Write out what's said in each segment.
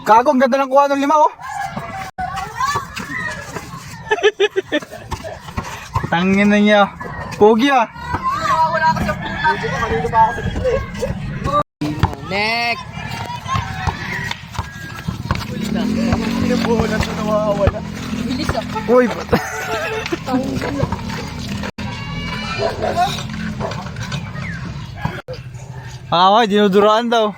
Gago, ang ganda ng kuha ng 5 oh. Tangin na niya. Pogi ah. Next. Pinabuhulan ito na makakawala. Bilis ah. Uy, pakaway, dinuduraan daw.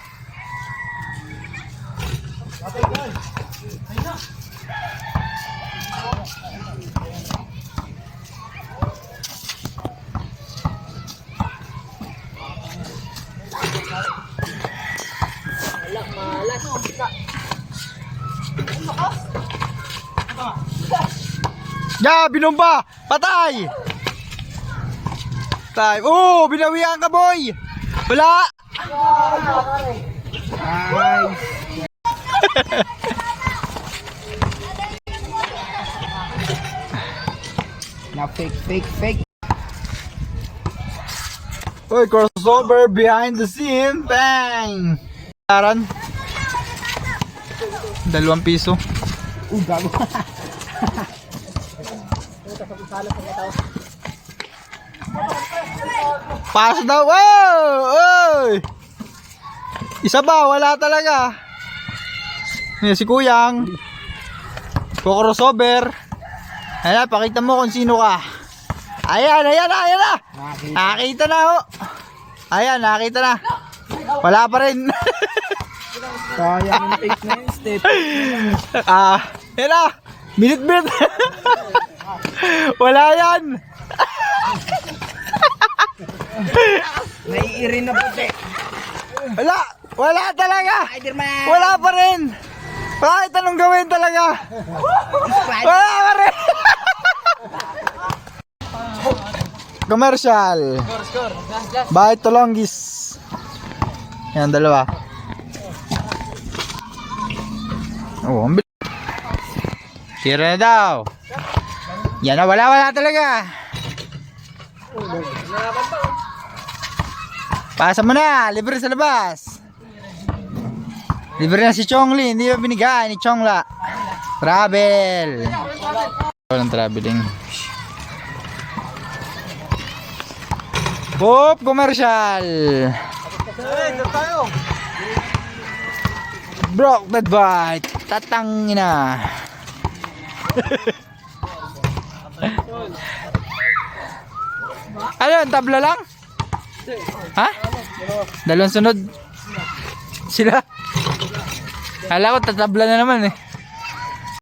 Ya, binomba! Patay! Patay! Oh, binawian ka, boy! Wala! Ay! Na fake. Uy, crossover behind the scene! Bang! Taran. 2 piso. Gago. Pass daw! Wow! Oy! Isa ba? Wala talaga. Yan si Kuyang. Crossover. Ayan, pakita mo kung sino ka. Ayan na. Nakita na ho. Ayan, nakita na. Wala pa rin. Sayang yung fake na yun, step. Yan na. Minute. Wala yan. Naiiri na puti. Wala talaga. Spider-Man. Wala pa rin. Kahit anong gawin talaga. Wala pa rin. Commercial. Score. Bite to Longgis. Yan, 2. Oh, ang bilis. Tira na daw. Yan na, wala talaga. Pasa mo na, libre sa labas. Libre na si Chongli, hindi ba binigay ni Chongla. Travel. Walang traveling. Pop, commercial. Broke that bite. Tatangin na. Ano yun, tabla lang? Ha? 2 sunod? Sila? Kala ko tatabla na naman eh.